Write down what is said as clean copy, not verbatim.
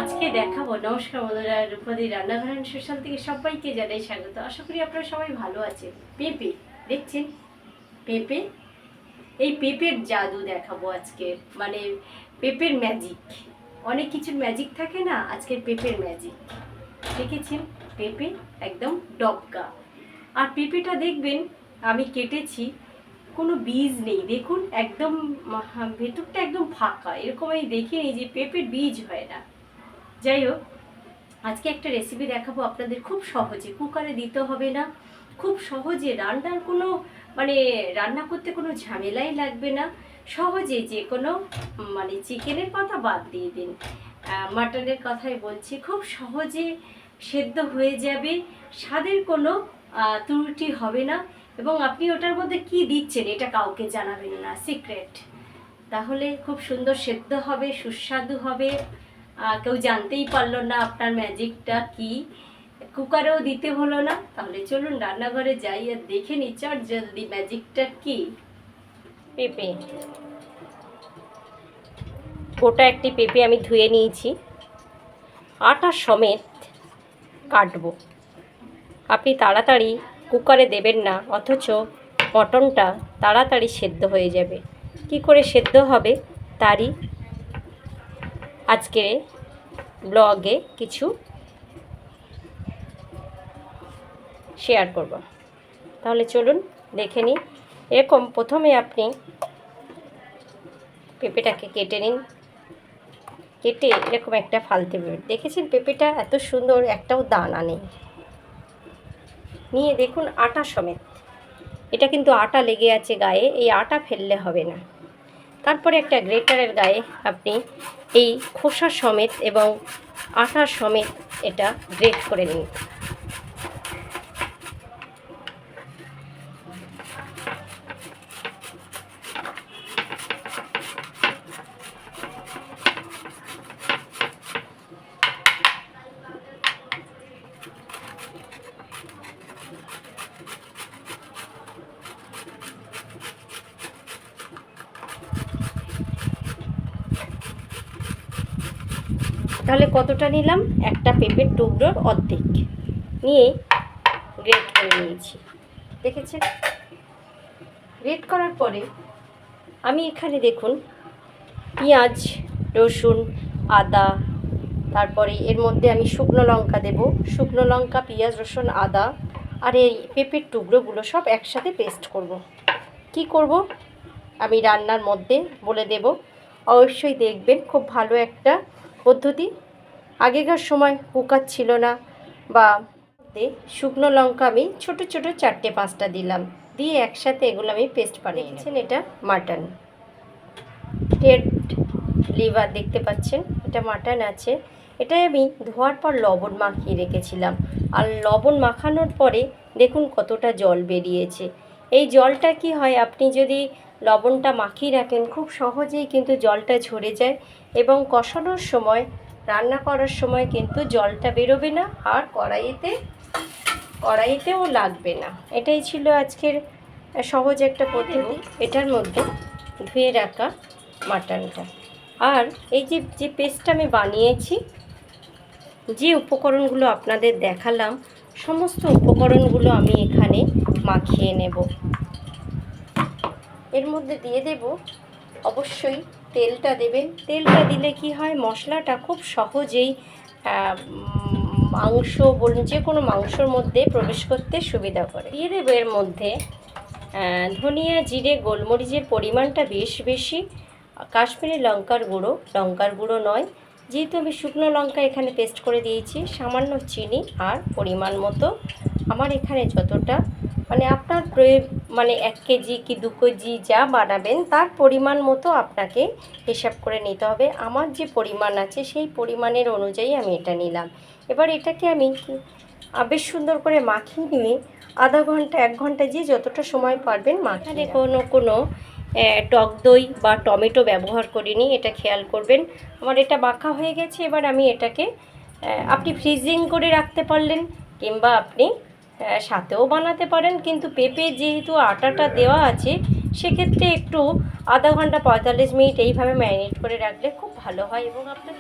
আজকে দেখাবো। নমস্কার বন্ধুরা, রূপদি রান্নাঘর এন্ড সোশ্যাল থেকে সবাইকে জানাই স্বাগত। আশা করি আপনারা সবাই ভালো আছেন। পেঁপে দেখছেন, পেঁপে, এই পেঁপের জাদু দেখাবো আজকে। মানে পেঁপের ম্যাজিক, অনেক কিছুর ম্যাজিক থাকে না, আজকের পেঁপের ম্যাজিক। দেখেছেন, পেঁপে একদম ডবকা। আর পেঁপেটা দেখবেন আমি কেটেছি, কোনো বীজ নেই, দেখুন একদম ভেতরটা একদম ফাঁকা। এরকম আমি দেখিনি যে পেঁপের বীজ হয় না। যাই হোক, আজকে একটা রেসিপি দেখাবো আপনাদের, খুব সহজে, কুকারে দিতে হবে না, খুব সহজে রান্নার কোনো মানে রান্না করতে কোনো ঝামেলাই লাগবে না। সহজে যে কোনো মানে চিকেনের কথা বাদ দিয়ে দিন, মাটনের কথাই বলছি, খুব সহজে সেদ্ধ হয়ে যাবে, স্বাদের কোনো ত্রুটি হবে না। এবং আপনি ওটার মধ্যে কি দিচ্ছেন এটা কাউকে জানাবেন না, সিক্রেট। তাহলে খুব সুন্দর সেদ্ধ হবে, সুস্বাদু হবে, কেউ জানতেই পারলো না আপনার ম্যাজিকটা কি, কুকারেও দিতে হলো না। তাহলে চলুন রান্নাঘরে যাই আর দেখে নি চট জলদি ম্যাজিকটা কি। পেঁপে, গোটা একটি পেঁপে আমি ধুয়ে নিয়েছি, আটা সমেত কাটবো। আপনি তাড়াতাড়ি কুকারে দেবেন না, অথচ মটনটা তাড়াতাড়ি সেদ্ধ হয়ে যাবে। কি করে সেদ্ধ হবে তারই আজকে ব্লগে কিছু শেয়ার করব। তাহলে চলুন দেখে নিই। এরকম প্রথমে আপনি পেঁপেটাকে কেটে নিন, কেটে এরকম একটা ফালতে পেঁপে, দেখেছেন পেঁপেটা এত সুন্দর, একটাও দানা নেই। নিয়ে দেখুন আটা সমেত, এটা কিন্তু আটা লেগে আছে গায়ে, এই আটা ফেললে হবে না। তারপরে একটা গ্রেটারের গায়ে আপনি এই খোসা সমেত এবং আটা সমেত এটা গ্রেট করে নিন। তাহলে কতটা নিলাম? একটা পেঁপের টুকরোর অর্ধেক নিয়ে গ্রেট করে নিয়েছি। দেখেছেন, গ্রেট করার পরে আমি এখানে দেখুন পেঁয়াজ, রসুন, আদা, তারপরে এর মধ্যে আমি শুকনো লঙ্কা দেব, শুকনো লঙ্কা, পেঁয়াজ, রসুন, আদা আর এই পেঁপের টুকরোগুলো সব একসাথে পেস্ট করব। কি করব আমি রান্নার মধ্যে বলে দেব, অবশ্যই দেখবেন, খুব ভালো একটা পদ্ধতি। আগেকার সময় কুকার ছিল না, বা শুকনো লঙ্কা আমি ছোটো ছোটো 4-5টা দিলাম, দিয়ে একসাথে এগুলো আমি পেস্ট বানিয়ে নিয়েছেন। এটা মাটন, রেড লিভার দেখতে পাচ্ছেন, এটা মাটন আছে। এটাই আমি ধোয়ার পর লবণ মাখিয়ে রেখেছিলাম, আর লবণ মাখানোর পরে দেখুন কতটা জল বেরিয়েছে। এই জলটা কি হয়, আপনি যদি লবণটা মাখিয়ে রাখেন খুব সহজেই কিন্তু জলটা ঝরে যায়, এবং কষানোর সময়, রান্না করার সময় কিন্তু জলটা বেরোবে না, আর কড়াইতেও লাগবে না। এটাই ছিল আজকের সহজ একটা পদ্ধতি। এটার মধ্যে ধুয়ে রাখা মাটনটা, আর এই যে পেস্টটা আমি বানিয়েছি, যে উপকরণগুলো আপনাদের দেখালাম, সমস্ত উপকরণগুলো আমি এখানে মাখিয়ে নেব। এর মধ্যে দিয়ে দেব, অবশ্যই তেলটা দেবেন। তেলটা দিলে কি হয়, মশলাটা খুব সহজেই মাংস বলুন, যে কোনো মাংসর মধ্যে প্রবেশ করতে সুবিধা করে। দিয়ে দেবো এর মধ্যে ধনিয়া, জিরে, গোলমরিচের পরিমাণটা বেশি, কাশ্মীরি লঙ্কার গুঁড়ো নয়, যেহেতু আমি শুকনো লঙ্কা এখানে পেস্ট করে দিয়েছি, সামান্য চিনি, আর পরিমাণ মতো আমার এখানে যতটা মানে আপনার মানে 1 কেজি কি 2 কেজি যা বানাবেন তার পরিমাণ মতো আপনাকে হিসাব করে নিতে হবে। আমার যে পরিমাণ আছে সেই পরিমাণের অনুযায়ী আমি এটা নিলাম। এবার এটাকে আমি বেশ সুন্দর করে মাখিয়ে নিয়ে আধা ঘন্টা 1 ঘন্টা যে যতটা সময় পারবেন মাখানে কোনো টক দই বা টমেটো ব্যবহার করিনি, এটা খেয়াল করবেন। আমার এটা মাখা হয়ে গেছে। এবার আমি এটাকে আপনি ফ্রিজিং করে রাখতে পারলেন, কিংবা আপনি সাথেও বানাতে পারেন, কিন্তু পেঁপে যেহেতু আটাটা দেওয়া আছে, সেক্ষেত্রে একটু আধা ঘন্টা 45 মিনিট এইভাবে ম্যারিনেট করে রাখলে খুব ভালো হয়। এবং আপনার